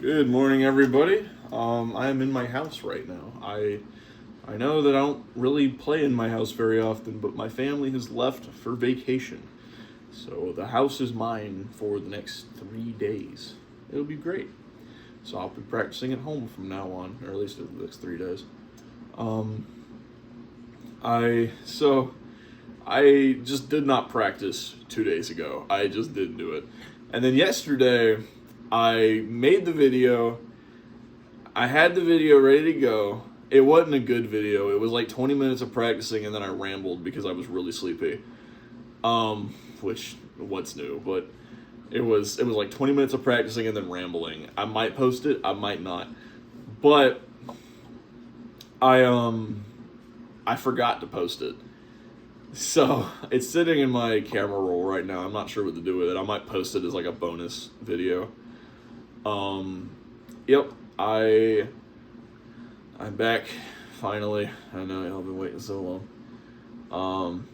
Good morning, everybody. I am in my house right now. I know that I don't really play in my house very often, but my family has left for vacation, so the house is mine for the next 3 days. It'll be great. So I'll be practicing at home from now on, or at least for the next 3 days. Um, I just did not practice 2 days ago. I just didn't do it, and then yesterday I made the video. I had the video ready to go. It wasn't a good video. It was like 20 minutes of practicing, and then I rambled because I was really sleepy. Which what's new, but it was like 20 minutes of practicing and then rambling. I might post it, I might not. But I forgot to post it. So, it's sitting in my camera roll right now. I'm not sure what to do with it. I might post it as like a bonus video. Yep, I'm back finally. I know y'all been waiting so long.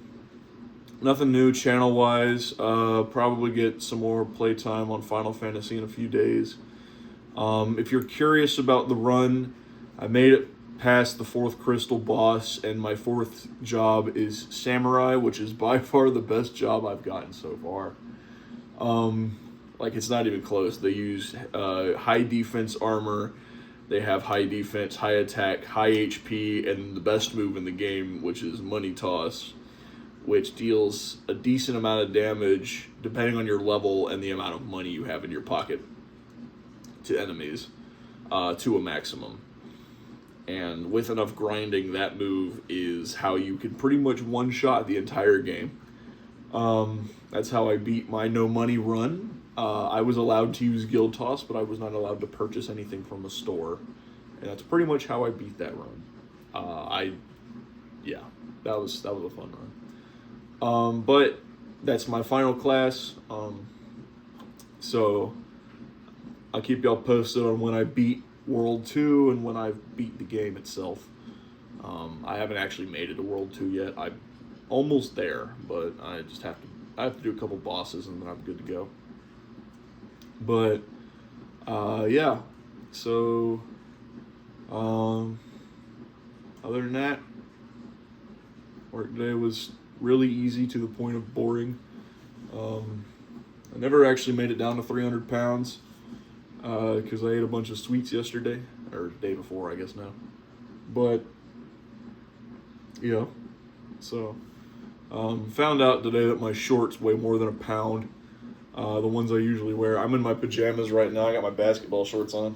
Nothing new channel wise. Probably get some more playtime on Final Fantasy in a few days. If you're curious about the run, I made it past the fourth crystal boss, and my fourth job is Samurai, which is by far the best job I've gotten so far. Like, it's not even close. They use high defense armor. They have high defense, high attack, high HP, and the best move in the game, which is Money Toss, which deals a decent amount of damage depending on your level and the amount of money you have in your pocket to enemies, to a maximum. And with enough grinding, that move is how you can pretty much one-shot the entire game. That's how I beat my no money run. I was allowed to use Guild Toss, but I was not allowed to purchase anything from a store. And that's pretty much how I beat that run. Yeah, that was a fun run. But that's my final class. So I'll keep y'all posted on when I beat World 2 and when I beat the game itself. I haven't actually made it to World 2 yet. I'm almost there, but I have to do a couple bosses and then I'm good to go. But yeah. So other than that, work day was really easy to the point of boring. I never actually made it down to 300 pounds because I ate a bunch of sweets yesterday, or day before, I guess now. But yeah, so found out today that my shorts weigh more than a pound. The ones I usually wear. I'm in my pajamas right now. I got my basketball shorts on,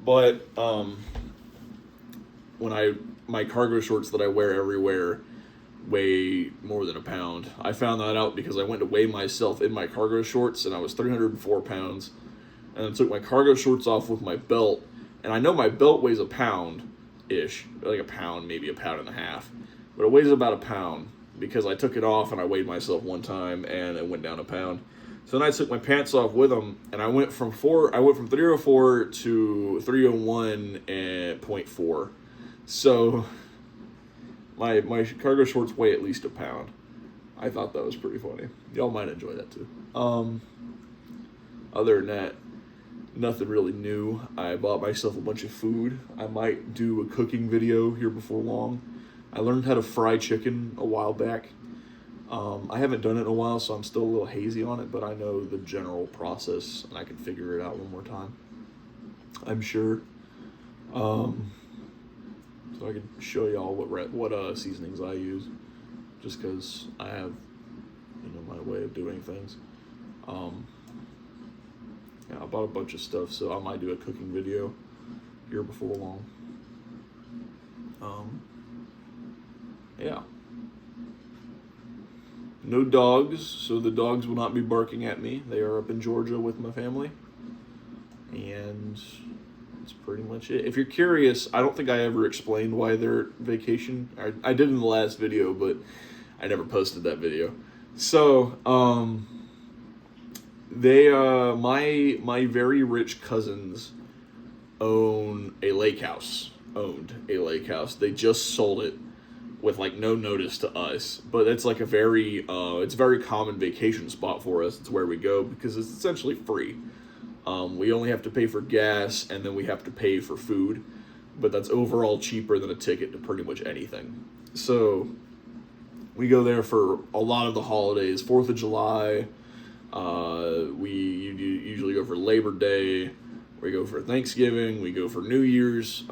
but my cargo shorts that I wear everywhere weigh more than a pound. I found that out because I went to weigh myself in my cargo shorts, and I was 304 pounds. And I took my cargo shorts off with my belt, and I know my belt weighs a pound-ish, like a pound, maybe a pound and a half, but it weighs about a pound because I took it off and I weighed myself one time and it went down a pound. So then I took my pants off with them, and I went from 304 to 301 and 0.4. So my cargo shorts weigh at least a pound. I thought that was pretty funny. Y'all might enjoy that too. Other than that, nothing really new. I bought myself a bunch of food. I might do a cooking video here before long. I learned how to fry chicken a while back. I haven't done it in a while, so I'm still a little hazy on it, but I know the general process, and I can figure it out one more time, I'm sure. So I can show y'all what seasonings I use, just because I have, my way of doing things. Yeah, I bought a bunch of stuff, so I might do a cooking video here before long. Yeah. No dogs, so the dogs will not be barking at me. They are up in Georgia with my family. And that's pretty much it. If you're curious, I don't think I ever explained why they're vacation. I did in the last video, but I never posted that video. So, my very rich cousins owned a lake house. They just sold it with like no notice to us, but it's like it's a very common vacation spot for us. It's where we go because it's essentially free. We only have to pay for gas, and then we have to pay for food, but that's overall cheaper than a ticket to pretty much anything. So we go there for a lot of the holidays. 4th of July, we usually go for Labor Day, we go for Thanksgiving, we go for New Year's.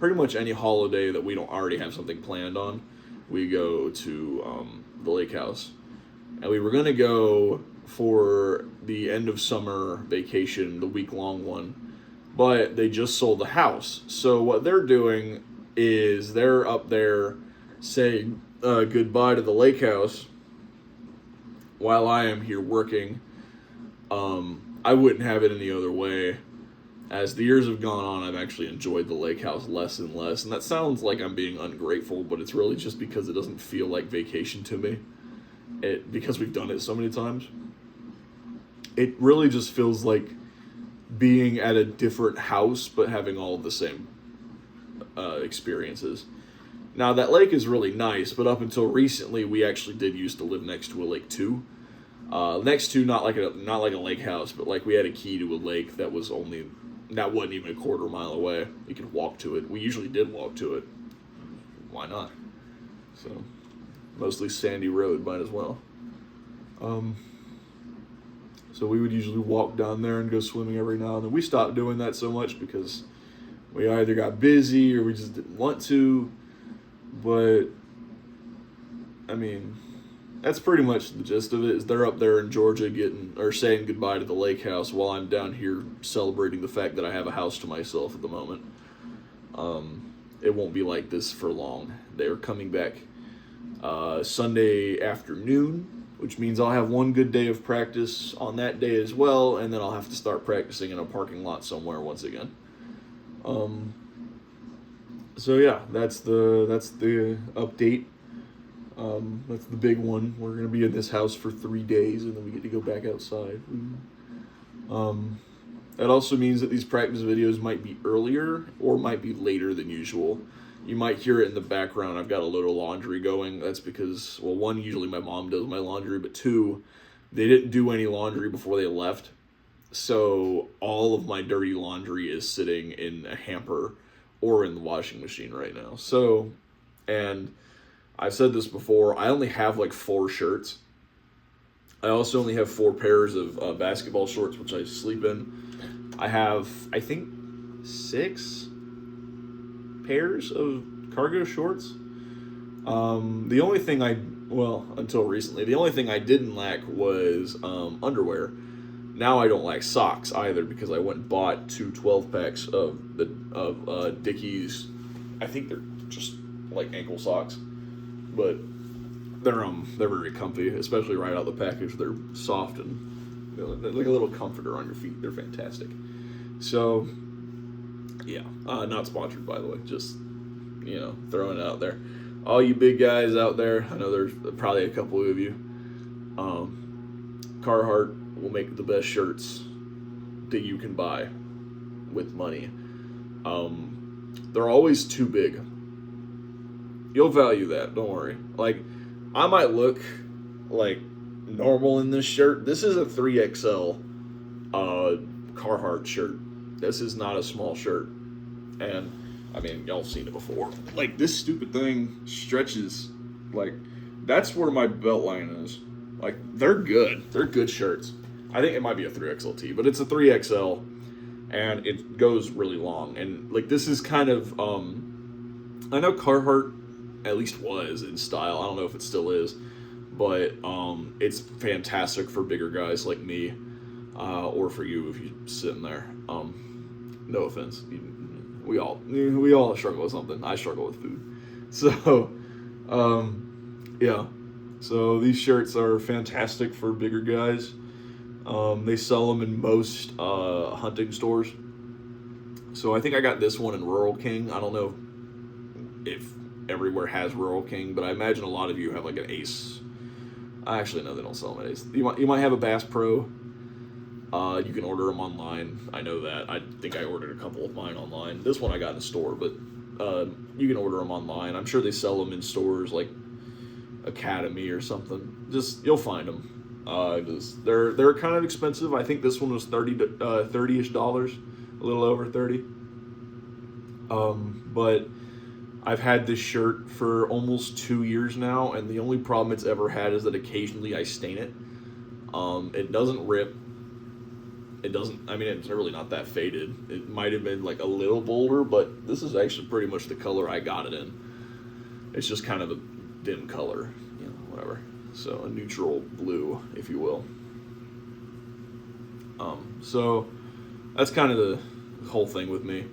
Pretty much any holiday that we don't already have something planned on, we go to the lake house. And we were going to go for the end of summer vacation, the week-long one, but they just sold the house. So what they're doing is they're up there saying goodbye to the lake house while I am here working. I wouldn't have it any other way. As the years have gone on, I've actually enjoyed the lake house less and less. And that sounds like I'm being ungrateful, but it's really just because it doesn't feel like vacation to me. Because we've done it so many times. It really just feels like being at a different house, but having all of the same experiences. Now, that lake is really nice, but up until recently, we actually did used to live next to a lake too. Next to not like a lake house, but like we had a key to a lake that wasn't even a quarter mile away. You could walk to it. We usually did walk to it. Why not? So, mostly sandy road, might as well. So we would usually walk down there and go swimming every now and then. We stopped doing that so much because we either got busy or we just didn't want to. But, I mean, that's pretty much the gist of it. Is they're up there in Georgia saying goodbye to the lake house while I'm down here celebrating the fact that I have a house to myself at the moment. It won't be like this for long. They're coming back Sunday afternoon, which means I'll have one good day of practice on that day as well, and then I'll have to start practicing in a parking lot somewhere once again. So yeah, that's the update. That's the big one. We're gonna be in this house for 3 days, and then we get to go back outside. That also means that these practice videos might be earlier or might be later than usual. You might hear it in the background. I've got a load of laundry going. That's because, well, one, usually my mom does my laundry, but two, they didn't do any laundry before they left. So all of my dirty laundry is sitting in a hamper or in the washing machine right now. So, and I've said this before, I only have like 4 shirts. I also only have 4 pairs of basketball shorts, which I sleep in. I have, I think, 6 pairs of cargo shorts. The only thing until recently, the only thing I didn't lack was underwear. Now I don't lack socks either because I went and bought 2 12-packs of Dickies. I think they're just like ankle socks, but they're very comfy, especially right out of the package. They're soft and they're like a little comforter on your feet. They're fantastic. So yeah, not sponsored, by the way, just, throwing it out there. All you big guys out there, I know there's probably a couple of you, Carhartt will make the best shirts that you can buy with money. They're always too big. You'll value that, don't worry. Like, I might look like normal in this shirt. This is a 3XL Carhartt shirt. This is not a small shirt. And, I mean, y'all have seen it before. Like, this stupid thing stretches. Like, that's where my belt line is. Like, they're good. They're good shirts. I think it might be a 3XLT, but it's a 3XL, and it goes really long. And, like, this is kind of, I know Carhartt at least was in style. I don't know if it still is, but it's fantastic for bigger guys like me, or for you if you're sitting there. No offense. We all struggle with something. I struggle with food. So, yeah. So these shirts are fantastic for bigger guys. They sell them in most hunting stores. So I think I got this one in Rural King. I don't know if everywhere has Rural King, but I imagine a lot of you have like an Ace. Actually, no, they don't sell them at Ace. You might have a Bass Pro. You can order them online. I know that. I think I ordered a couple of mine online. This one I got in the store, but you can order them online. I'm sure they sell them in stores like Academy or something. Just, you'll find them. They're kind of expensive. I think this one was 30-ish dollars, a little over 30. But I've had this shirt for almost 2 years now, and the only problem it's ever had is that occasionally I stain it. It doesn't rip. It doesn't. I mean, it's really not that faded. It might have been like a little bolder, but this is actually pretty much the color I got it in. It's just kind of a dim color, whatever. So a neutral blue, if you will. So that's kind of the whole thing with me.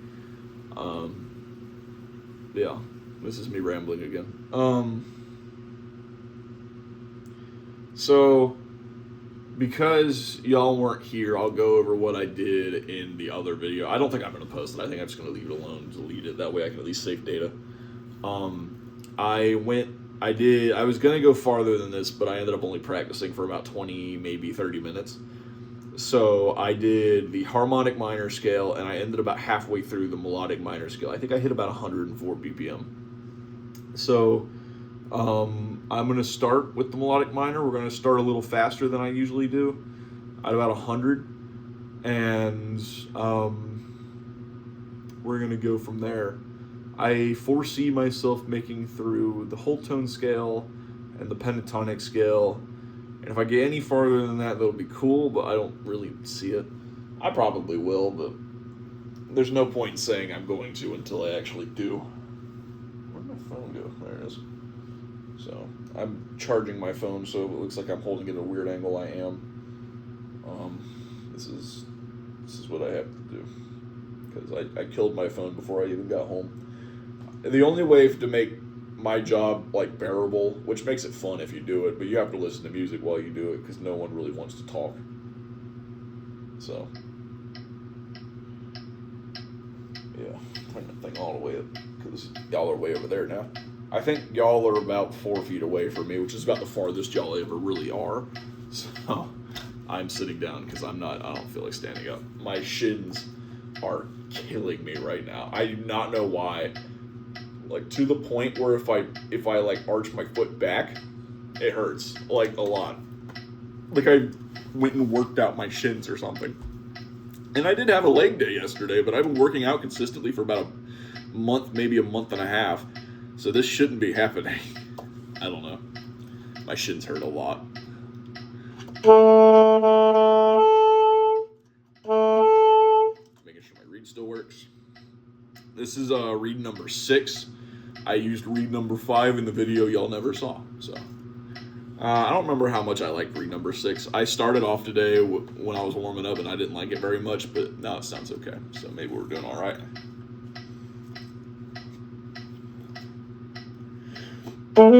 Yeah, this is me rambling again. So because y'all weren't here, I'll go over what I did in the other video. I don't think I'm going to post it. I think I'm just going to leave it alone, delete it. That way I can at least save data. I was going to go farther than this, but I ended up only practicing for about 20, maybe 30 minutes. So I did the harmonic minor scale, and I ended about halfway through the melodic minor scale. I think I hit about 104 BPM. So I'm going to start with the melodic minor. We're going to start a little faster than I usually do, at about 100. And we're going to go from there. I foresee myself making through the whole tone scale and the pentatonic scale. And if I get any farther than that, that'll be cool, but I don't really see it. I probably will, but there's no point in saying I'm going to until I actually do. Where'd my phone go? There it is. So I'm charging my phone, so it looks like I'm holding it at a weird angle. I am. This is what I have to do, because I killed my phone before I even got home. The only way to make my job like bearable, which makes it fun if you do it, but you have to listen to music while you do it because no one really wants to talk. So yeah, turn that thing all the way up because y'all are way over there now. I think y'all are about 4 feet away from me, which is about the farthest y'all ever really are. So I'm sitting down because I don't feel like standing up. My shins are killing me right now. I do not know why. Like, to the point where if I like arch my foot back, it hurts like a lot. Like I went and worked out my shins or something. And I did have a leg day yesterday, but I've been working out consistently for about a month, maybe a month and a half. So this shouldn't be happening. I don't know. My shins hurt a lot. Making sure my reed still works. This is reed number 6. I used reed number 5 in the video y'all never saw. So I don't remember how much I liked reed number 6. I started off today when I was warming up, and I didn't like it very much, but now it sounds okay. So maybe we're doing all right. There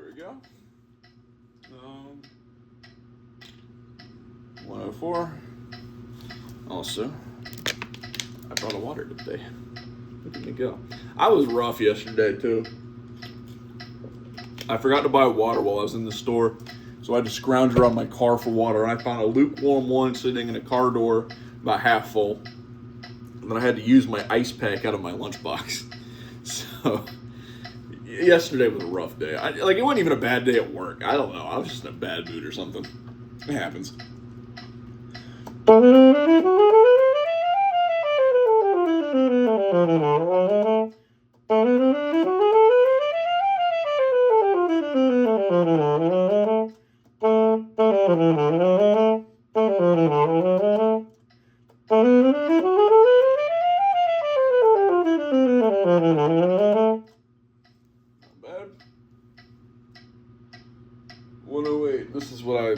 we go. 104. Also, I brought a water today. Look at me go. I was rough yesterday too. I forgot to buy water while I was in the store, so I had to scrounge around my car for water, and I found a lukewarm one sitting in a car door about half full. And then I had to use my ice pack out of my lunchbox. So yesterday was a rough day. It wasn't even a bad day at work. I don't know. I was just in a bad mood or something. It happens.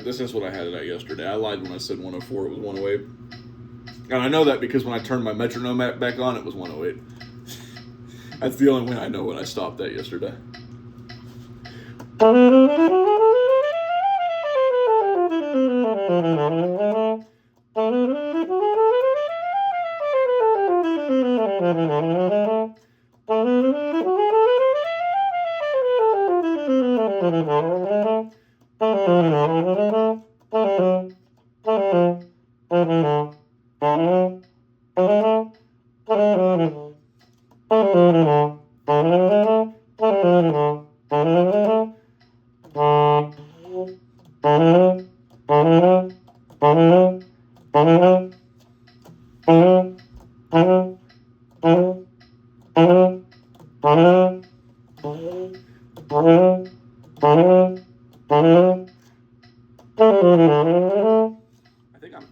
This is what I had it at yesterday. I lied when I said 104. It was 108. And I know that because when I turned my metronome back on, it was 108. That's the only way I know when I stopped that yesterday. I think I'm.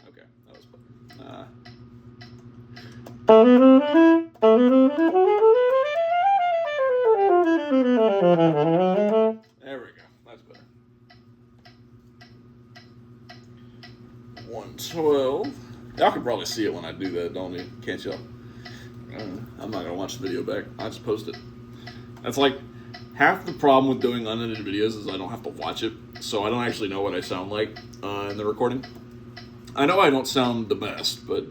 Okay, that was better. There we go. That's better. 112. Y'all can probably see it when I do that, don't you? Can't y'all? I'm not gonna watch the video back. I just post it. That's like half the problem with doing unedited videos is I don't have to watch it, so I don't actually know what I sound like in the recording. I know I don't sound the best, but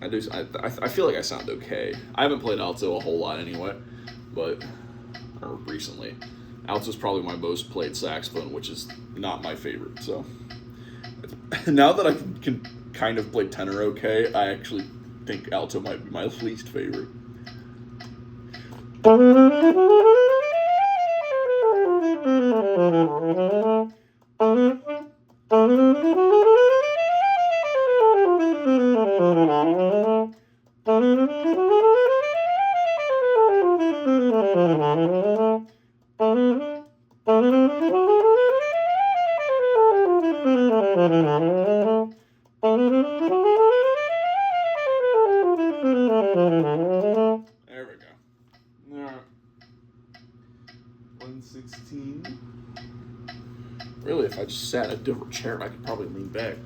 I do. I feel like I sound okay. I haven't played alto a whole lot anyway, or recently. Alto's probably my most played saxophone, which is not my favorite. So now that I can kind of play tenor okay, I actually think alto might be my least favorite. There we go. Alright. 116. Really, if I just sat in a different chair, I could probably lean back.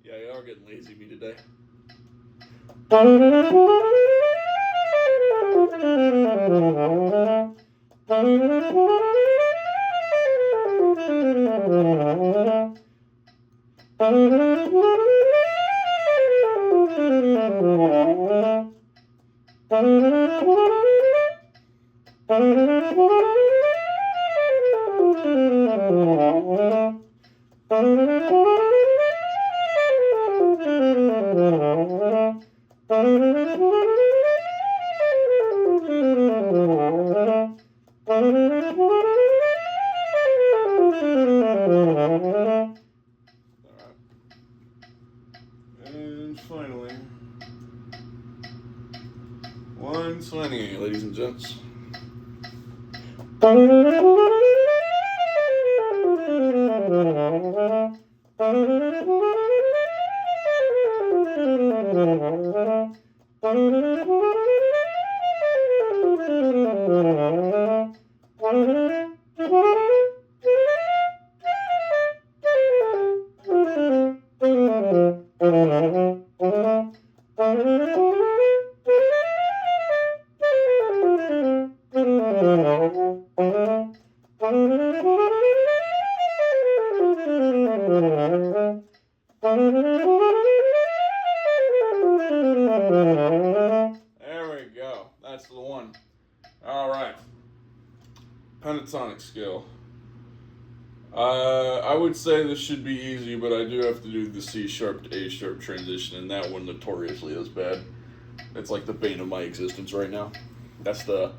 Yeah, y'all are getting lazy me today. And finally, 120, ladies and gents. There we go. That's the one. All right. Pentatonic scale. I would say this should be easy, but I do have to do the C sharp to A sharp transition, and that one notoriously is bad. It's like the bane of my existence right now. That's the.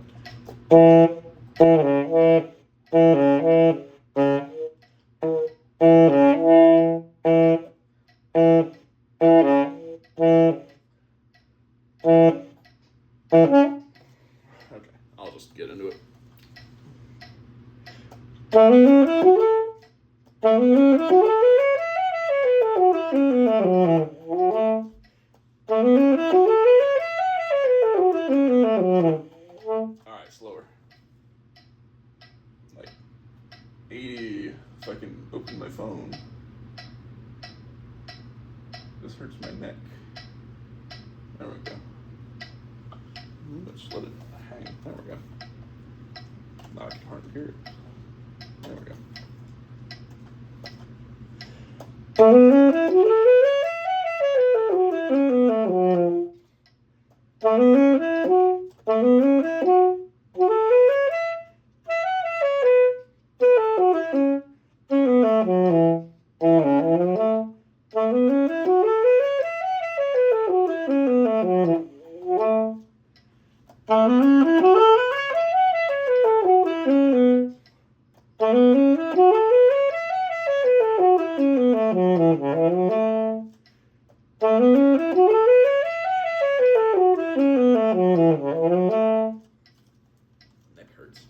Okay. Alright, slower. Like 80 if I can open my phone. This hurts my neck. There we go. Let's let it hang. There we go. Now I can hardly hear it. There we go. Neck hurts.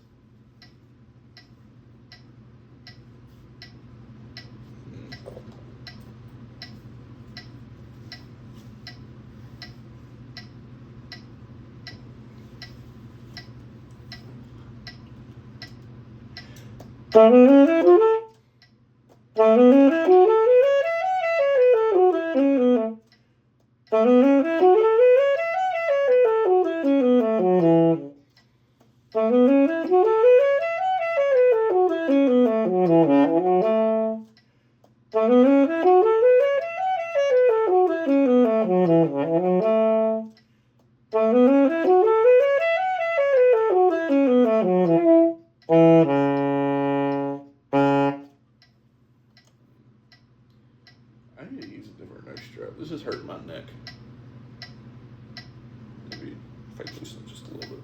I need to use a different neck strap. This is hurting my neck. Maybe if I loosen it just a little bit.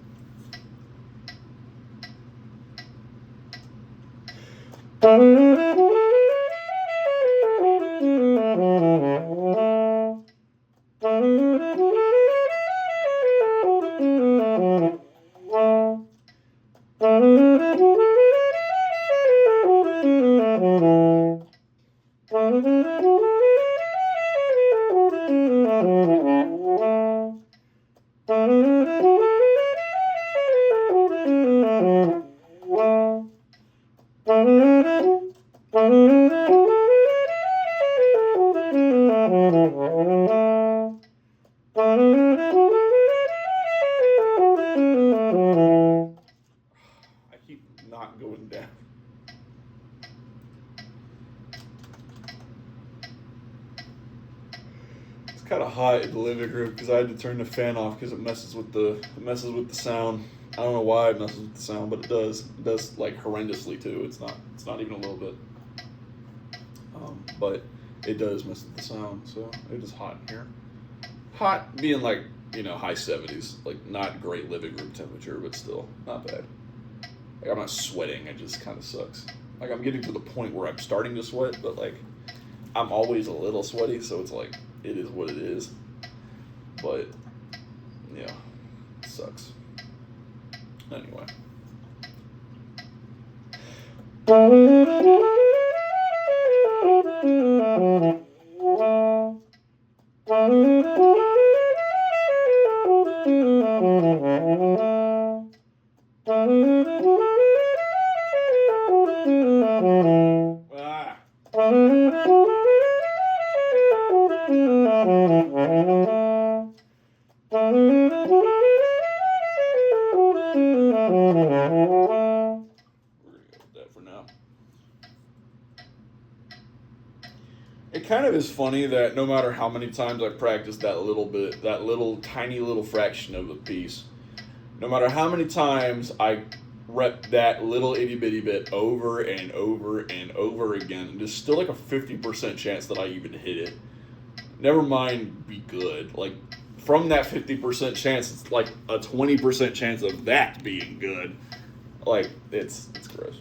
I keep not going down. It's kind of hot in the living room because I had to turn the fan off because it messes with the sound. I don't know why it messes with the sound, but it does. It does like horrendously too. It's not even a little bit. But it does mess with the sound, so it is hot in here. Hot being like, high 70s, like not great living room temperature, but still not bad. Like I'm not sweating, it just kind of sucks. Like I'm getting to the point where I'm starting to sweat, but like I'm always a little sweaty, so it's like it is what it is. But yeah, it sucks. Anyway. It kind of is funny that no matter how many times I practice that little bit, that little tiny little fraction of a piece, no matter how many times I rep that little itty bitty bit over and over and over again, there's still like a 50% chance that I even hit it. Never mind be good. Like from that 50% chance, it's like a 20% chance of that being good. Like it's gross.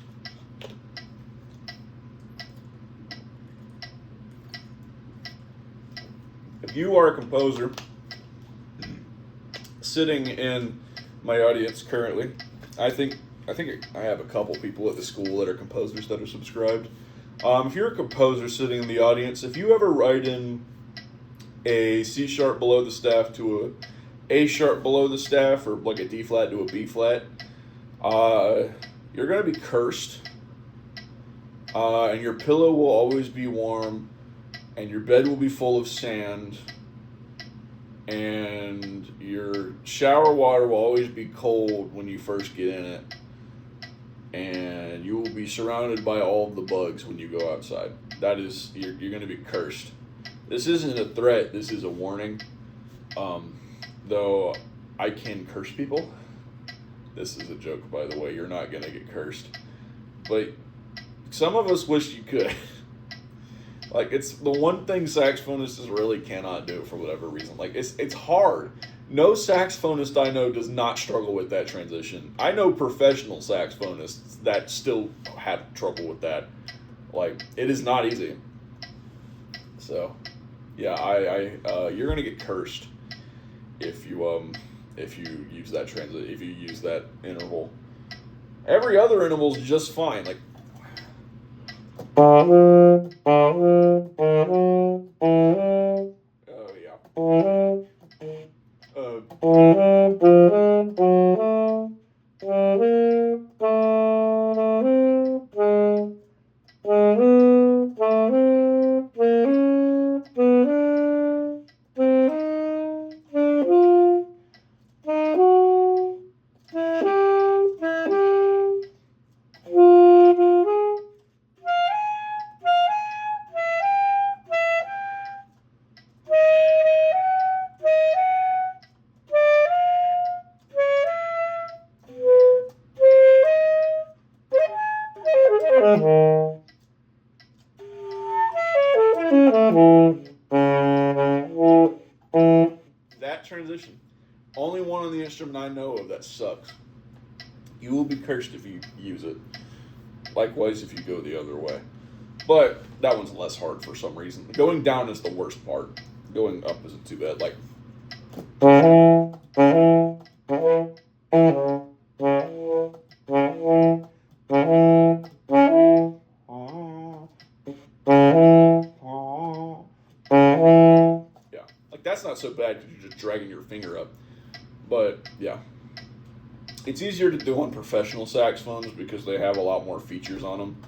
If you are a composer sitting in my audience currently, I think I have a couple people at the school that are composers that are subscribed. If you're a composer sitting in the audience, if you ever write in a C sharp below the staff to a sharp below the staff, or like a D flat to a B flat, you're gonna be cursed, and your pillow will always be warm, and your bed will be full of sand, and your shower water will always be cold when you first get in it, and you will be surrounded by all of the bugs when you go outside. That is, you're going to be cursed. This isn't a threat, this is a warning. Though I can curse people. This is a joke, by the way. You're not going to get cursed. But some of us wish you could. Like, it's the one thing saxophonists really cannot do for whatever reason. Like, it's hard. No saxophonist I know does not struggle with that transition. I know professional saxophonists that still have trouble with that. Like, it is not easy. So, yeah, you're gonna get cursed if you use that if you use that interval. Every other interval is just fine. Like. Oh yeah. That transition, only one on the instrument I know of that sucks. You will be cursed if you use it. Likewise, if you go the other way. But that one's less hard for some reason. Going down is the worst part. Going up isn't too bad. Like. Yeah, like that's not so bad because you're just dragging your finger up. But yeah, it's easier to do on professional saxophones because they have a lot more features on them.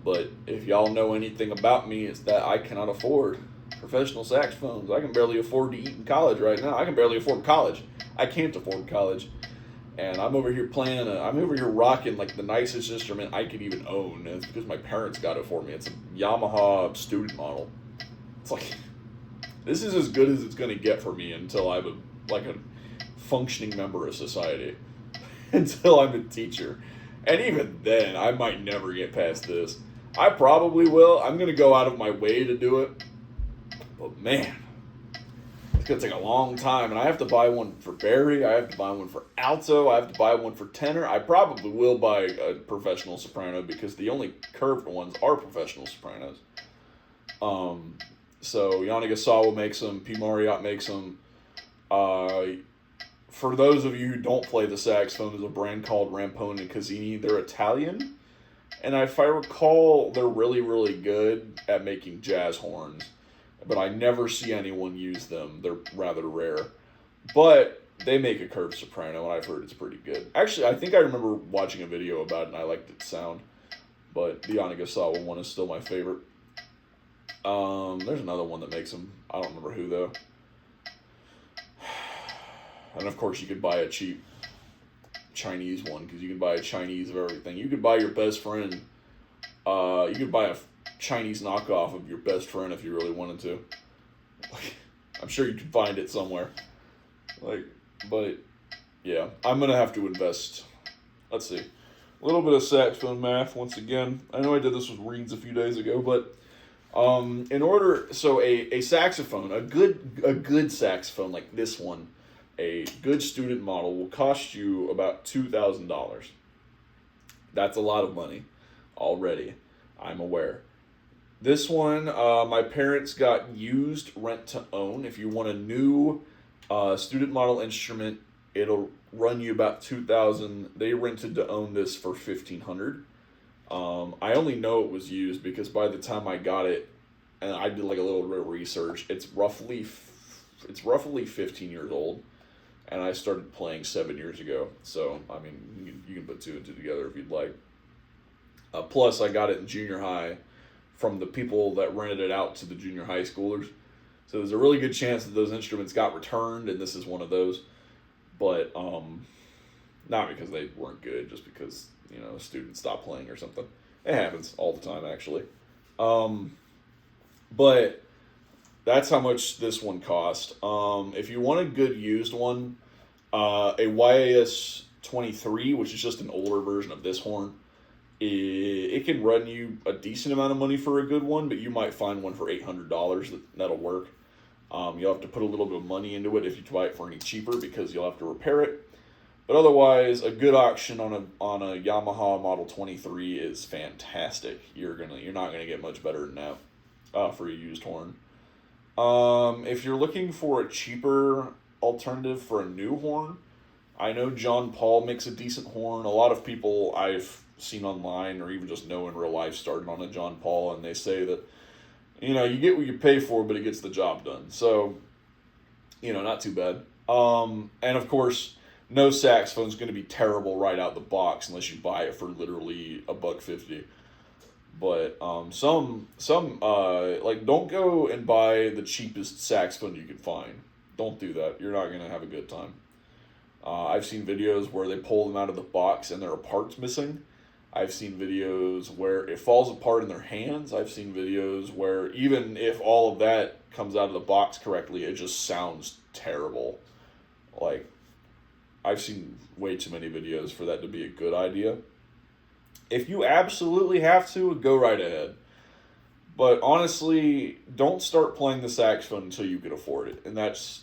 But if y'all know anything about me, it's that I cannot afford professional saxophones. I can barely afford to eat in college right now. I can barely afford college. I can't afford college. And I'm over here I'm over here rocking like the nicest instrument I could even own. And it's because my parents got it for me. It's a Yamaha student model. It's like, this is as good as it's going to get for me until I'm a functioning member of society. Until I'm a teacher. And even then, I might never get past this. I probably will. I'm going to go out of my way to do it. But man, it's going to take a long time. And I have to buy one for Barry. I have to buy one for alto. I have to buy one for tenor. I probably will buy a professional soprano because the only curved ones are professional sopranos. So Yanagasawa makes them. P. Marriott makes them. For those of you who don't play the saxophone, there's a brand called Rampone and Casini. They're Italian. And if I recall, they're really, really good at making jazz horns. But I never see anyone use them. They're rather rare. But they make a curved soprano, and I've heard it's pretty good. Actually, I think I remember watching a video about it, and I liked its sound. But the Yanagasawa one is still my favorite. There's another one that makes them. I don't remember who, though. And of course, you could buy a cheap Chinese one because you can buy a Chinese of everything. You could buy your best friend. You could buy a Chinese knockoff of your best friend if you really wanted to. I'm sure you could find it somewhere. But yeah, I'm gonna have to invest. Let's see, a little bit of saxophone math once again. I know I did this with reeds a few days ago, but a saxophone, a good saxophone like this one. A good student model will cost you about $2,000. That's a lot of money already, I'm aware. This one, my parents got used rent to own. If you want a new student model instrument, it'll run you about $2,000. They rented to own this for $1,500. I only know it was used because by the time I got it, and I did like a little bit of research, it's roughly 15 years old, and I started playing 7 years ago. So I mean, you can put two and two together if you'd like. Plus, I got it in junior high from the people that rented it out to the junior high schoolers. So there's a really good chance that those instruments got returned, and this is one of those. But not because they weren't good, just because students stopped playing or something. It happens all the time, actually. But that's how much this one cost. If you want a good used one, a YAS 23, which is just an older version of this horn, it can run you a decent amount of money for a good one, but you might find one for $800 that'll work. You'll have to put a little bit of money into it if you buy it for any cheaper because you'll have to repair it. But otherwise, a good auction on a Yamaha Model 23 is fantastic. You're not gonna get much better than that for a used horn. If you're looking for a cheaper alternative for a new horn, I know John Paul makes a decent horn. A lot of people I've seen online or even just know in real life started on a John Paul, and they say that you get what you pay for, but it gets the job done. So not too bad. And of course, no saxophone's going to be terrible right out the box unless you buy it for literally $1.50. But some like, don't go and buy the cheapest saxophone you can find. Don't do that. You're not gonna have a good time. I've seen videos where they pull them out of the box and there are parts missing. I've seen videos where it falls apart in their hands. I've seen videos where even if all of that comes out of the box correctly, it just sounds terrible. Like, I've seen way too many videos for that to be a good idea. If you absolutely have to, go right ahead. But honestly, don't start playing the saxophone until you can afford it. And that's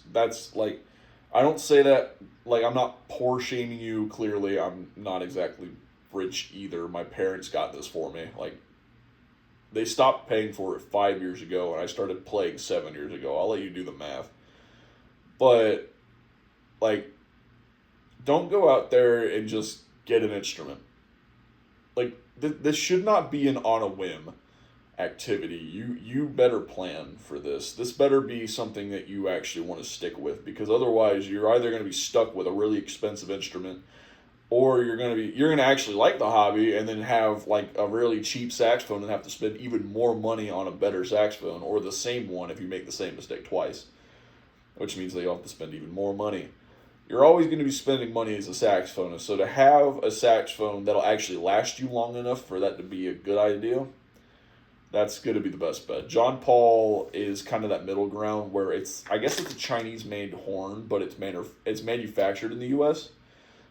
like, I don't say that, like, I'm not poor shaming you. Clearly, I'm not exactly rich either. My parents got this for me. Like, they stopped paying for it 5 years ago, and I started playing 7 years ago. I'll let you do the math. But, like, don't go out there and just get an instrument. Like, this should not be an on a whim activity. You better plan for this. This better be something that you actually want to stick with, because otherwise you're either going to be stuck with a really expensive instrument, or you're going to actually like the hobby and then have like a really cheap saxophone and have to spend even more money on a better saxophone, or the same one if you make the same mistake twice, which means that you'll have to spend even more money. You're always going to be spending money as a saxophonist, so to have a saxophone that'll actually last you long enough for that to be a good idea, that's going to be the best bet. John Paul is kind of that middle ground where I guess it's a Chinese-made horn, but it's manufactured in the U.S.,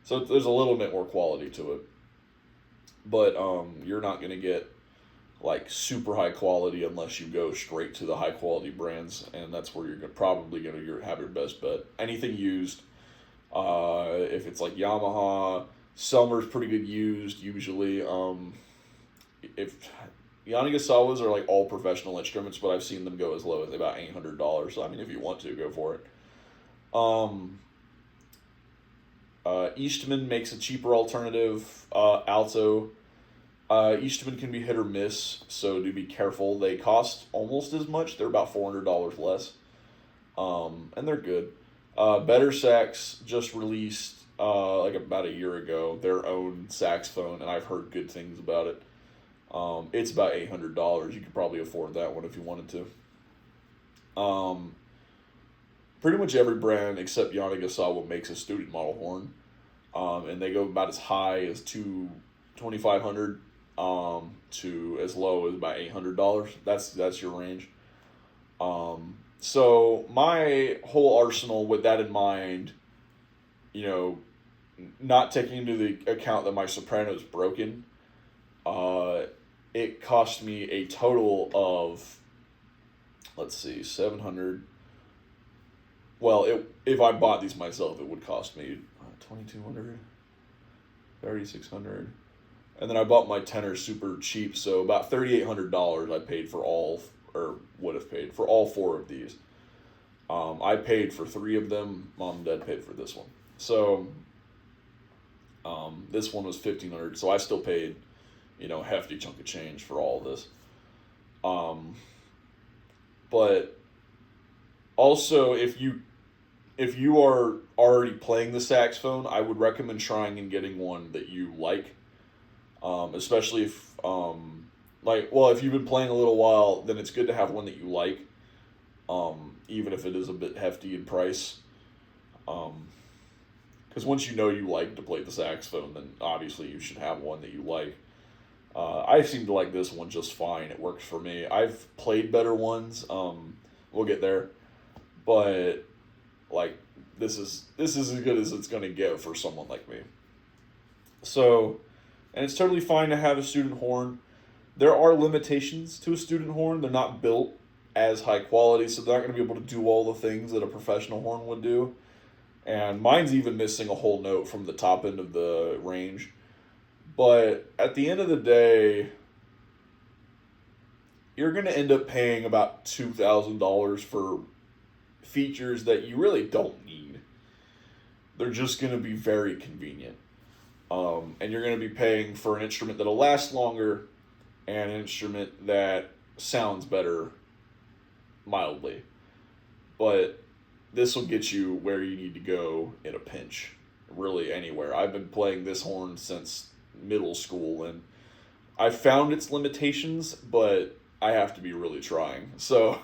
so there's a little bit more quality to it. But you're not going to get like super high quality unless you go straight to the high quality brands, and that's where you're probably going to have your best bet. Anything used. If it's like Yamaha, Selmer's pretty good used usually. If Yanagisawas are like all professional instruments, but I've seen them go as low as about $800. So I mean, if you want to, go for it. Eastman makes a cheaper alternative. Alto. Eastman can be hit or miss, so do be careful. They cost almost as much. They're about $400 less, and they're good. Better Sax just released like about a year ago their own saxophone, and I've heard good things about it. It's about $800. You could probably afford that one if you wanted to. Pretty much every brand except Yanagisawa makes a student model horn, and they go about as high as $2,500 to as low as about $800. That's your range. So my whole arsenal with that in mind, not taking into the account that my soprano's broken, it cost me a total of, let's see, 700. Well, if I bought these myself, it would cost me 2,200, 3,600, and then I bought my tenor super cheap, so about $3,800 I paid for all, or would have paid for all four of these. I paid for three of them. Mom and Dad paid for this one. So this one was $1,500. So I still paid, hefty chunk of change for all of this. But also, if you are already playing the saxophone, I would recommend trying and getting one that you like. Especially if if you've been playing a little while, then it's good to have one that you like. Even if it is a bit hefty in price. Because once you know you like to play the saxophone, then obviously you should have one that you like. I seem to like this one just fine. It works for me. I've played better ones. We'll get there, but this is as good as it's gonna get for someone like me. So, and it's totally fine to have a student horn. There are limitations to a student horn. They're not built as high quality, so they're not going to be able to do all the things that a professional horn would do. And mine's even missing a whole note from the top end of the range. But at the end of the day, you're going to end up paying about $2,000 for features that you really don't need. They're just going to be very convenient. And you're going to be paying for an instrument that'll last longer and an instrument that sounds better mildly. But this will get you where you need to go in a pinch, really anywhere. I've been playing this horn since middle school, and I've found its limitations, but I have to be really trying. So,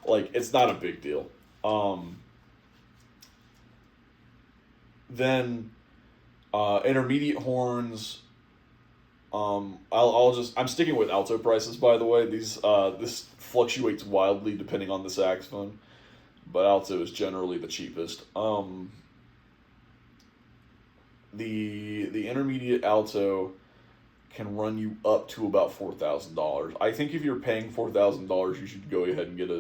it's not a big deal. Then intermediate horns. I'm sticking with alto prices, by the way. This fluctuates wildly depending on the saxophone, but alto is generally the cheapest. The intermediate alto can run you up to about $4,000. I think if you're paying $4,000, you should go ahead and get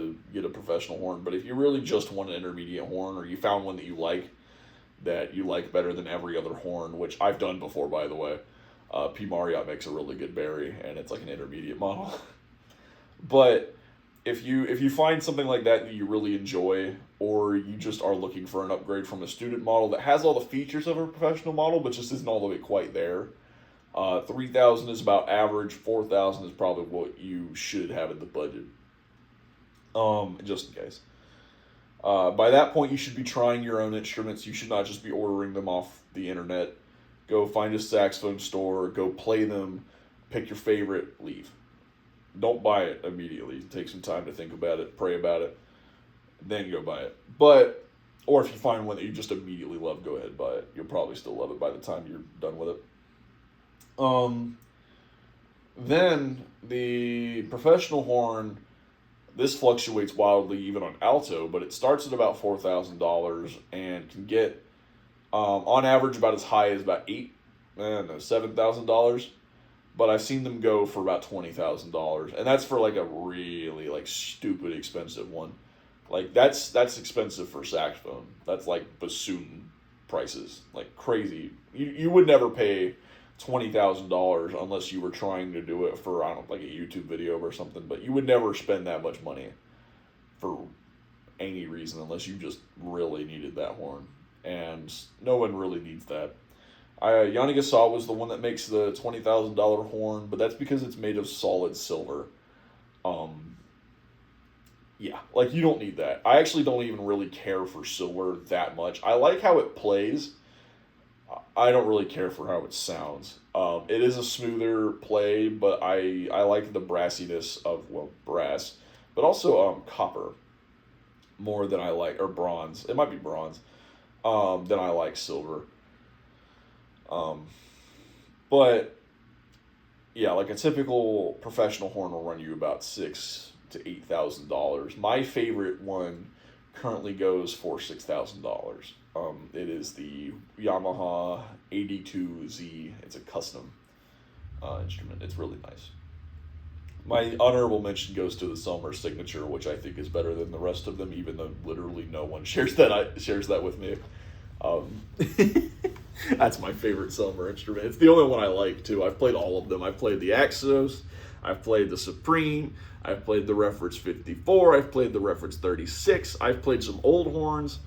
a professional horn. But if you really just want an intermediate horn, or you found one that you like better than every other horn, which I've done before, by the way. P. Marriott makes a really good Barry, and it's like an intermediate model. But if you find something like that you really enjoy, or you just are looking for an upgrade from a student model that has all the features of a professional model but just isn't all the way quite there, $3,000 is about average. $4,000 is probably what you should have in the budget. Just in case. By that point, you should be trying your own instruments. You should not just be ordering them off the internet. Go find a saxophone store, go play them, pick your favorite, leave. Don't buy it immediately. Take some time to think about it, pray about it, then go buy it. Or if you find one that you just immediately love, go ahead and buy it. You'll probably still love it by the time you're done with it. Then the professional horn, this fluctuates wildly even on alto, but it starts at about $4,000 and can get on average about as high as about $7,000, but I've seen them go for about $20,000, and that's for a really stupid expensive one. That's expensive for saxophone. That's bassoon prices, crazy. You would never pay $20,000 unless you were trying to do it for a YouTube video or something, but you would never spend that much money for any reason unless you just really needed that horn. And no one really needs that. Yanagisawa was the one that makes the $20,000 horn, but that's because it's made of solid silver. You don't need that. I actually don't even really care for silver that much. I like how it plays. I don't really care for how it sounds. It is a smoother play, but I like the brassiness of, brass, but also copper more than I like, or bronze. It might be bronze. Than I like silver. But yeah, a typical professional horn will run you about $6,000 to $8,000. My favorite one currently goes for $6,000. It is the Yamaha AD2Z. It's a custom instrument. It's really nice. My honorable mention goes to the Selmer Signature, which I think is better than the rest of them, even though literally no one shares that with me. That's my favorite Selmer instrument. It's the only one I like, too. I've played all of them. I've played the Axos, I've played the Supreme, I've played the Reference 54, I've played the Reference 36, I've played some old horns.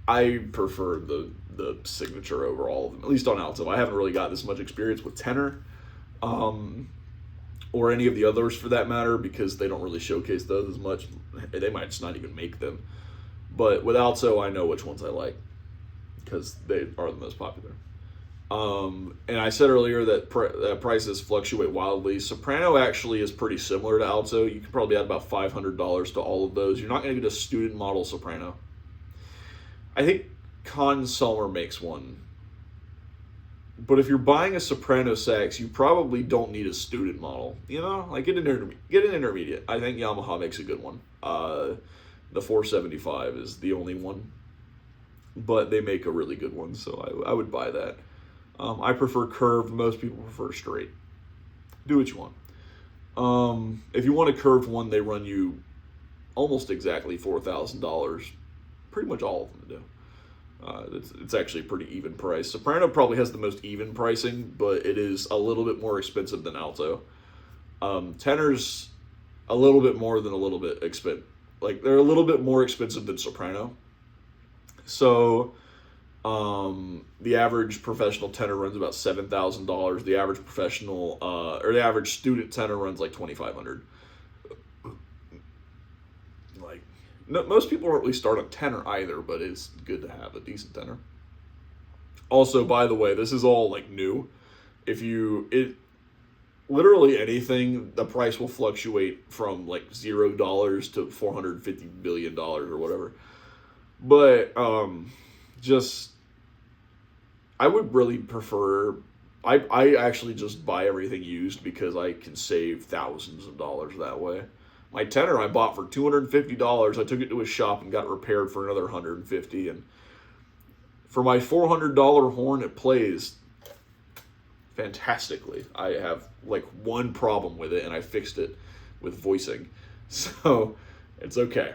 I prefer the the signature over all of them, at least on alto. I haven't really got this much experience with tenor, or any of the others for that matter, because they don't really showcase those as much. They might just not even make them. But with alto, I know which ones I like because they are the most popular. And I said earlier that that prices fluctuate wildly. Soprano actually is pretty similar to alto. You can probably add about $500 to all of those. You're not going to get a student model soprano. I think Conn-Selmer makes one. But if you're buying a soprano sax, you probably don't need a student model. You know, like get an intermediate. I think Yamaha makes a good one. The 475 is the only one, but they make a really good one, so I would buy that. I prefer curved. Most people prefer straight. Do what you want. If you want a curved one, they run you almost exactly $4,000. Pretty much all of them do. It's actually a pretty even price. Soprano probably has the most even pricing, but it is a little bit more expensive than alto. Tenor's a little bit more than a little bit expensive. Like, they're a little bit more expensive than soprano. So, the average professional tenor runs about $7,000. The average professional, or the average student tenor runs like $2,500. Like, no, most people don't really start on tenor either, but it's good to have a decent tenor. Also, by the way, this is all like new. Literally anything, the price will fluctuate from like $0 to $450 billion or whatever. But I would really prefer. I actually just buy everything used because I can save thousands of dollars that way. My tenor I bought for $250. I took it to a shop and got it repaired for another $150. And for my $400 horn, it plays fantastically. I have like one problem with it, and I fixed it with voicing, so it's okay.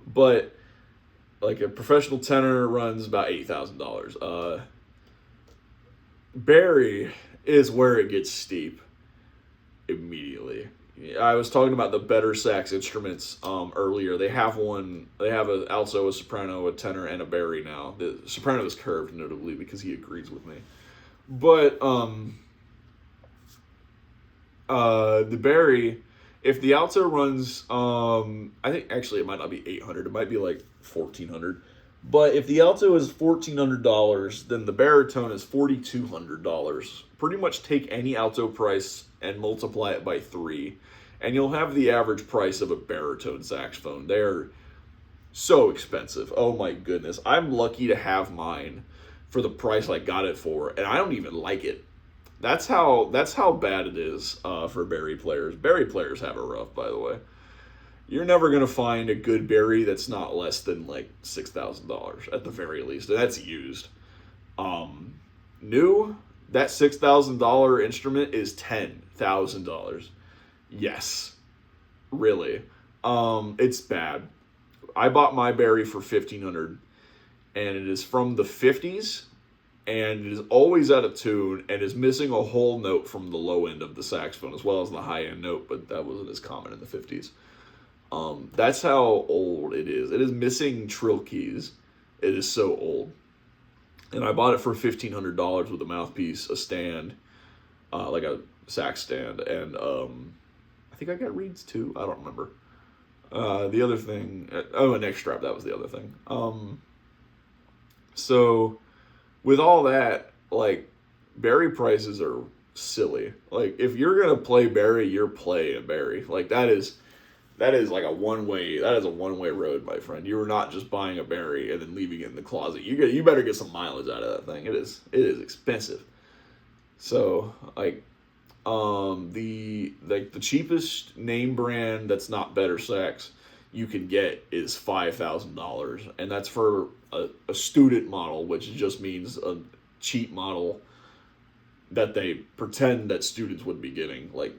But like a professional tenor runs about $8,000. Barry is where it gets steep immediately. I was talking about the better sax instruments earlier. They have an alto, a soprano, a tenor, and a Barry now. The soprano is curved, notably, because he agrees with me. But the Barry, if the alto runs, I think actually it might not be $800. It might be like $1,400. But if the alto is $1,400, then the baritone is $4,200. Pretty much take any alto price and multiply it by 3, and you'll have the average price of a baritone saxophone. They're so expensive. Oh my goodness. I'm lucky to have mine for the price I got it for, and I don't even like it. That's how bad it is for Barry players. Barry players have it rough, by the way. You're never going to find a good Barry that's not less than like $6,000 at the very least, and that's used. New, that $6,000 instrument is $10,000. Yes, really. It's bad. I bought my Barry for $1,500, and it is from the 50s, and it is always out of tune, and is missing a whole note from the low end of the saxophone as well as the high end note, but that wasn't as common in the 50s. That's how old it is. It is missing trill keys. It is so old. And I bought it for $1,500 with a mouthpiece, a stand, like a sax stand, and I think I got reeds too. I don't remember. The other thing, a neck strap. That was the other thing. So with all that, like, Barry prices are silly. Like, if you're gonna play Barry, you're playing Barry. Like, that is like a one-way road, my friend. You are not just buying a Barry and then leaving it in the closet. You better get some mileage out of that thing. It is expensive. So, like, the cheapest name brand that's not Better Sax you can get is $5,000, and that's for a student model, which just means a cheap model that they pretend that students would be getting. Like,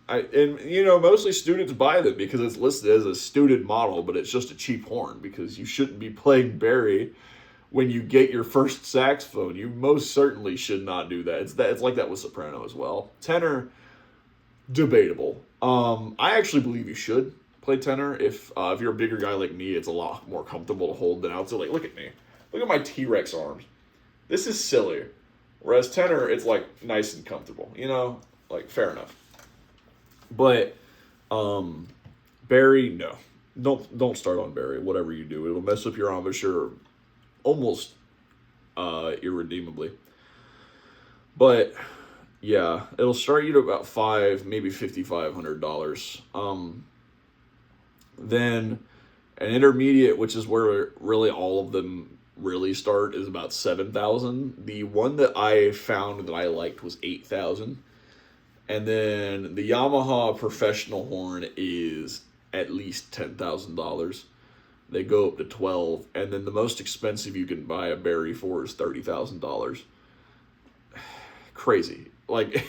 mostly students buy them because it's listed as a student model, but it's just a cheap horn because you shouldn't be playing Barry when you get your first saxophone. You most certainly should not do that. It's like that with soprano as well. Tenor, debatable. I actually believe you should play tenor if you're a bigger guy like me. It's a lot more comfortable to hold than alto. Like, look at me. Look at my T-Rex arms. This is silly. Whereas tenor, it's like nice and comfortable. You know, like fair enough. But Barry, no, don't start on Barry. Whatever you do, it'll mess up your embouchure almost irredeemably. But yeah, it'll start you to about maybe $5,500. Then an intermediate, which is where really all of them really start, is about 7,000. The one that I found that I liked was 8,000. And then the Yamaha professional horn is at least $10,000. They go up to 12, and then the most expensive you can buy a Barry for is $30,000. Crazy. Like,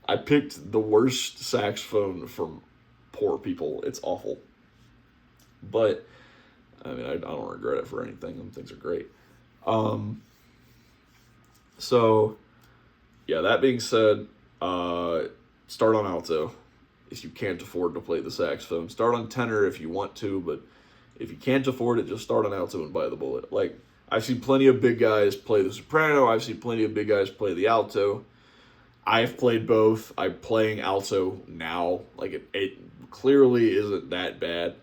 I picked the worst saxophone from poor people. It's awful. But I mean, I don't regret it for anything. Them things are great. So yeah, that being said, start on alto if you can't afford to play the saxophone. Start on tenor if you want to, but if you can't afford it, just start on alto and buy the bullet. Like, I've seen plenty of big guys play the soprano. I've seen plenty of big guys play the alto. I've played both. I'm playing alto now. Like, it clearly isn't that bad.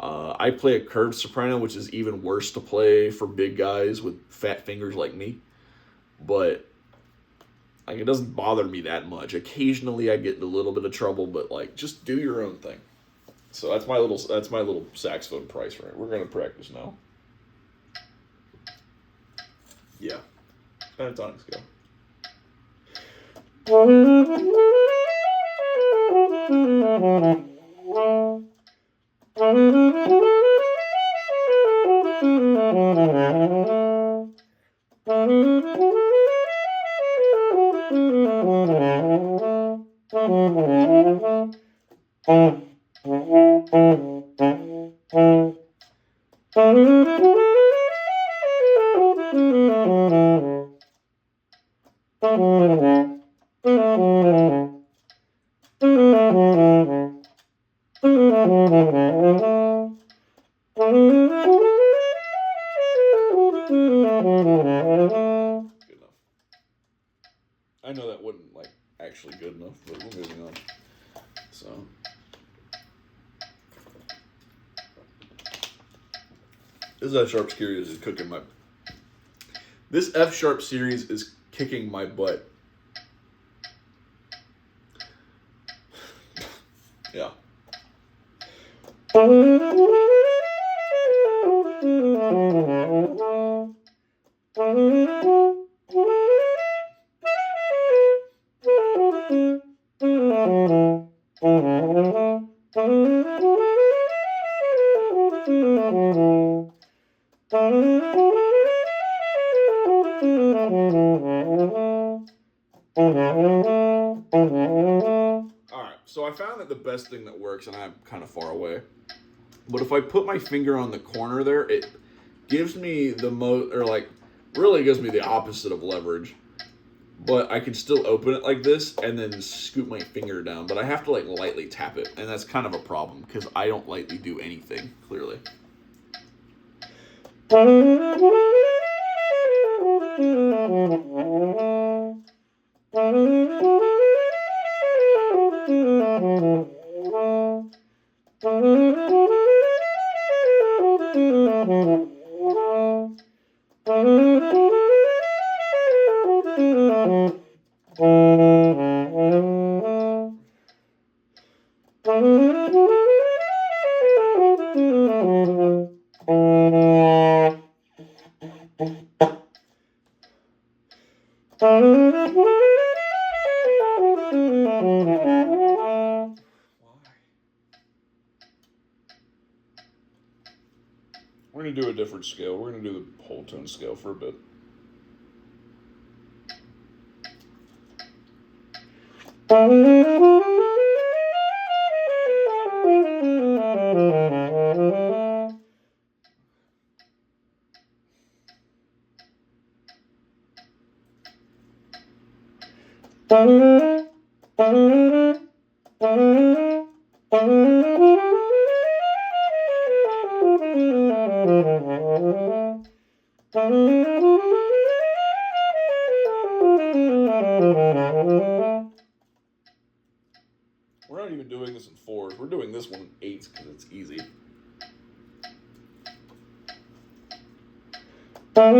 I play a curved soprano, which is even worse to play for big guys with fat fingers like me. But like, it doesn't bother me that much. Occasionally I get in a little bit of trouble, but like, just do your own thing. So that's my little saxophone price right. We're gonna practice now. Yeah. Pentatonic scale. I know that wasn't like actually good enough, but we're moving on. So this F sharp series is cooking my. This F sharp series is kicking my butt. Yeah. Alright, so I found that the best thing that works, and I'm kind of far away, but if I put my finger on the corner there, it gives me the most, or like, really gives me the opposite of leverage. But I can still open it like this and then scoop my finger down, but I have to like lightly tap it, and that's kind of a problem because I don't lightly do anything, clearly. We're going to do a different scale. We're going to do the whole tone scale for a bit. We're not even doing this in 4s. We're doing this one in 8s because it's easy. I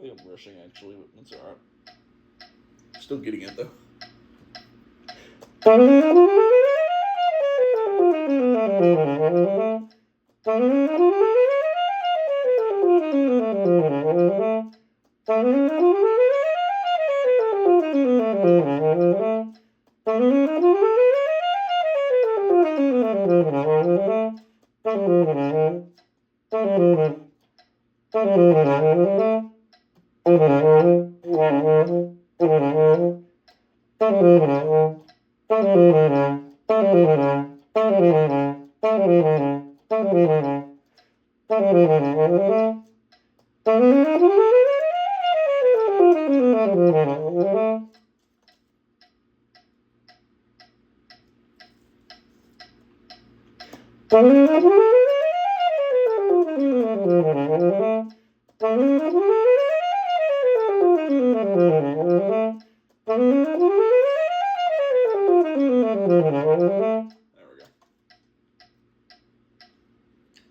think I'm rushing actually, but that's alright. Still getting it though.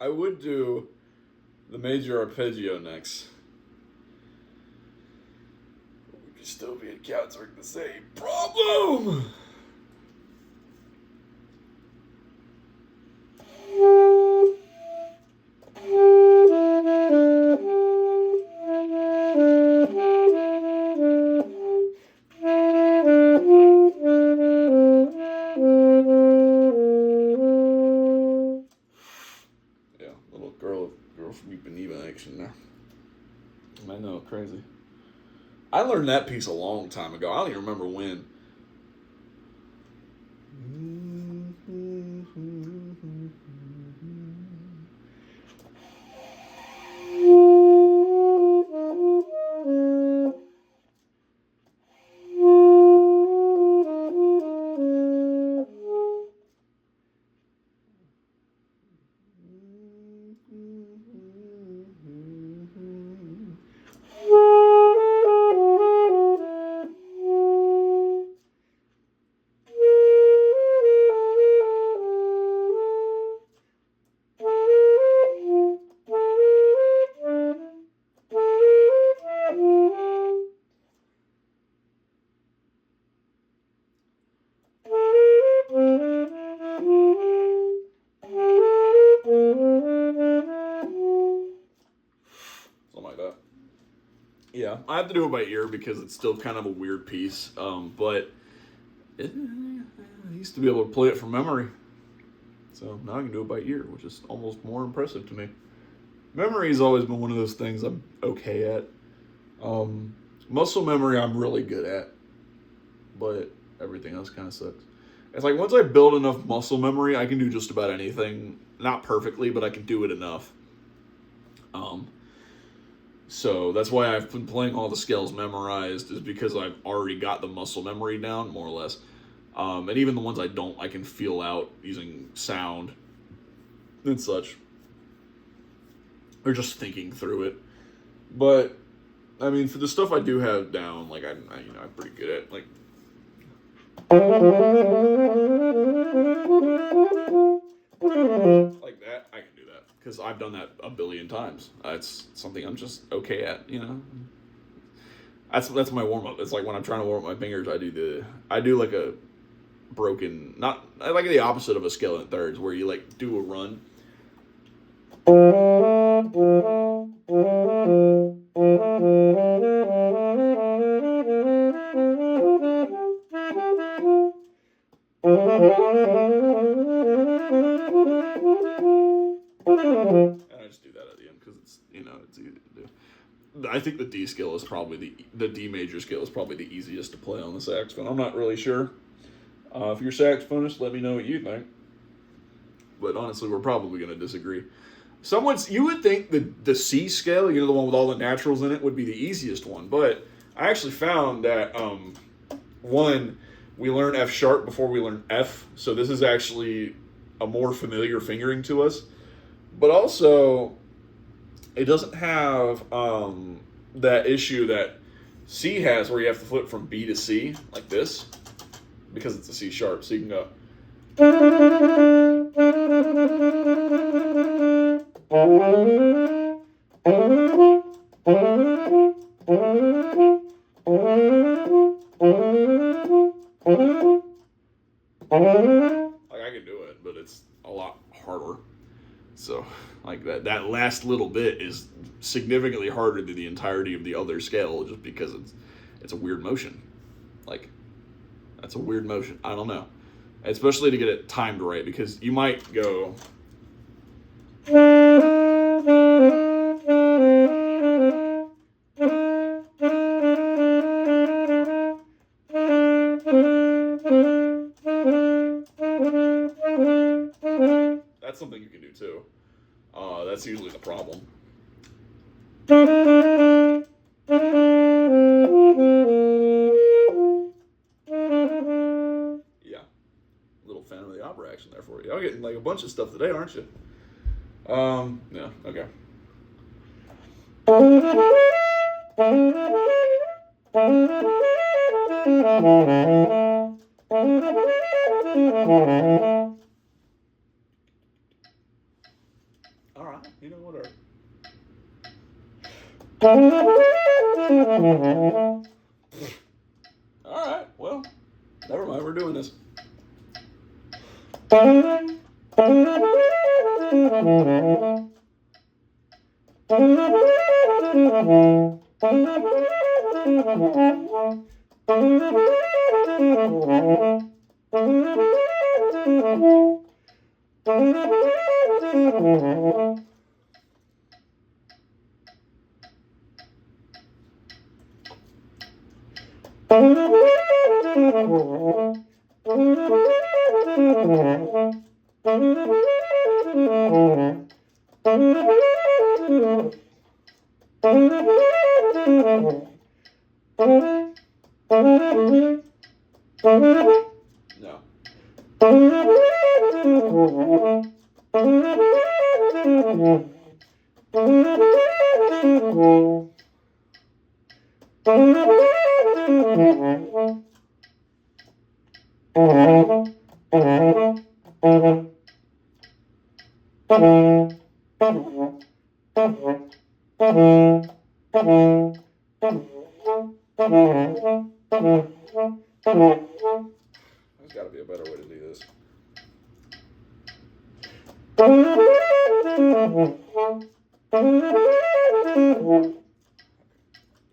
I would do the major arpeggio next. We could still be encountering the same problem. Girl from Ipanema action there. I know, crazy. I learned that piece a long time ago. I don't even remember when. Yeah, I have to do it by ear because it's still kind of a weird piece. But I used to be able to play it from memory. So now I can do it by ear, which is almost more impressive to me. Memory has always been one of those things I'm okay at. Muscle memory I'm really good at. But everything else kind of sucks. It's like once I build enough muscle memory, I can do just about anything. Not perfectly, but I can do it enough. So that's why I've been playing all the scales memorized, is because I've already got the muscle memory down, more or less. And even the ones I don't, I can feel out using sound and such. Or just thinking through it. But, I mean, for the stuff I do have down, like, I'm pretty good at, like... Like that, I can do that. Because I've done that a billion times. It's something I'm just okay at, you know? That's my warm-up. It's like when I'm trying to warm up my fingers, I do like a broken, not, I like the opposite of a scale in thirds, where you, like, do a run. I just do that at the end because it's it's easy to do. I think the D scale is probably the D major scale is probably the easiest to play on the saxophone. I'm not really sure. If you're a saxophonist, let me know what you think. But honestly, we're probably going to disagree. You would think the C scale, the one with all the naturals in it, would be the easiest one. But I actually found that one, we learn F sharp before we learn F, so this is actually a more familiar fingering to us. But also, it doesn't have that issue that C has, where you have to flip from B to C like this, because it's a C sharp. So you can go. Like, I can do it, but it's a lot harder. So, like, that last little bit is significantly harder than the entirety of the other scale, just because it's a weird motion. Like, that's a weird motion. I don't know. Especially to get it timed right, because you might go. That's something you can do too. That's usually the problem. Yeah. Little Phantom of the Opera action there for you. Y'all getting like a bunch of stuff today, aren't you? Yeah, okay. All right, whatever. All right, well, never mind. We're doing this. No. There's got to be a better way to do this.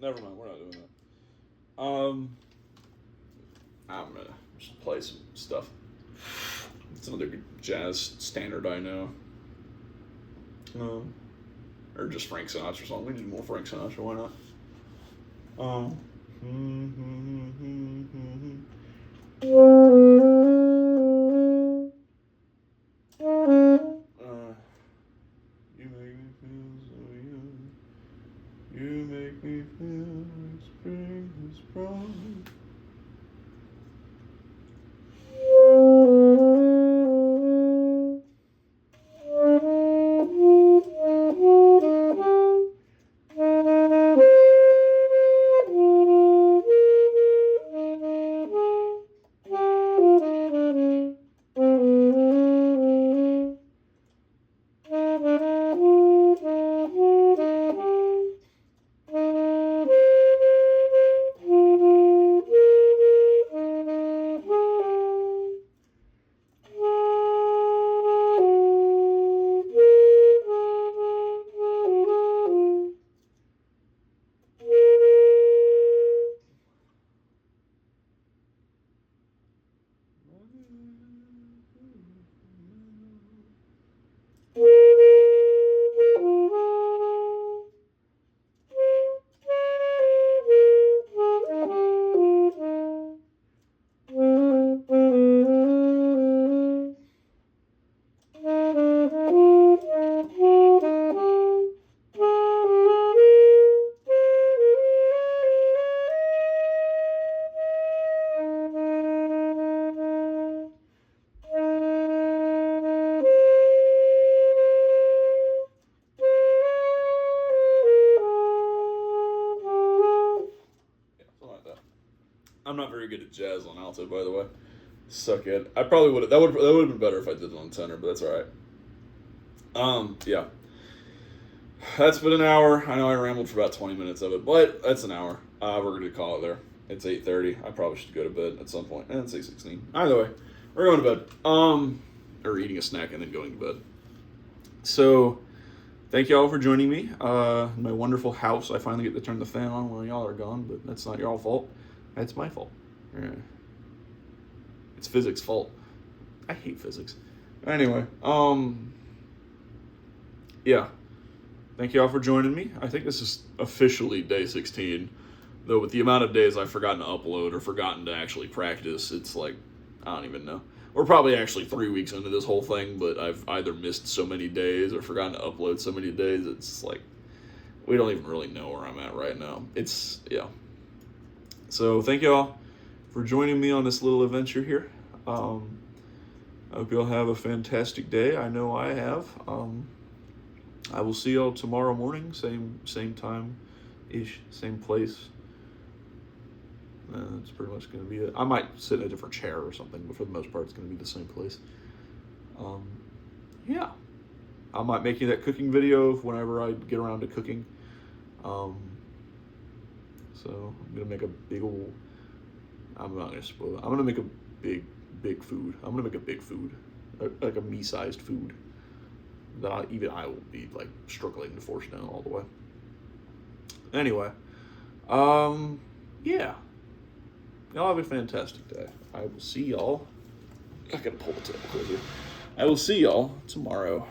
Never mind, we're not doing that. I'm gonna just play some stuff. It's another good jazz standard I know. Or just Frank Sinatra song. We do more Frank Sinatra, why not? You make me feel so young. You make me feel like spring is sprung. I'm not very good at jazz on alto, by the way. Suck it. I probably would. That would have been better if I did it on tenor, but that's all right. Yeah. That's been an hour. I know I rambled for about 20 minutes of it, but that's an hour. We're going to call it there. It's 8:30. I probably should go to bed at some point. It's 8:16. Either way, we're going to bed. Or eating a snack and then going to bed. So, thank y'all for joining me. My wonderful house. I finally get to turn the fan on while y'all are gone, but that's not y'all fault. That's my fault. Yeah. It's physics' fault. I hate physics. Anyway, yeah. Thank y'all for joining me. I think this is officially day 16. Though with the amount of days I've forgotten to upload or forgotten to actually practice, it's like, I don't even know. We're probably actually 3 weeks into this whole thing, but I've either missed so many days or forgotten to upload so many days. It's like, we don't even really know where I'm at right now. Yeah. So thank y'all for joining me on this little adventure here. I hope y'all have a fantastic day. I know I have. I will see y'all tomorrow morning, same time-ish, same place. That's pretty much going to be it. I might sit in a different chair or something, but for the most part, it's going to be the same place. Yeah. I might make you that cooking video whenever I get around to cooking. So I'm going to make a big old... I'm not going to spoil it. I'm going to make a big food. I'm going to make a big food. Like a me-sized food. That I will be, like, struggling to force down all the way. Anyway. Yeah. Y'all have a fantastic day. I will see y'all. I gotta pull the table closer. I will see y'all tomorrow.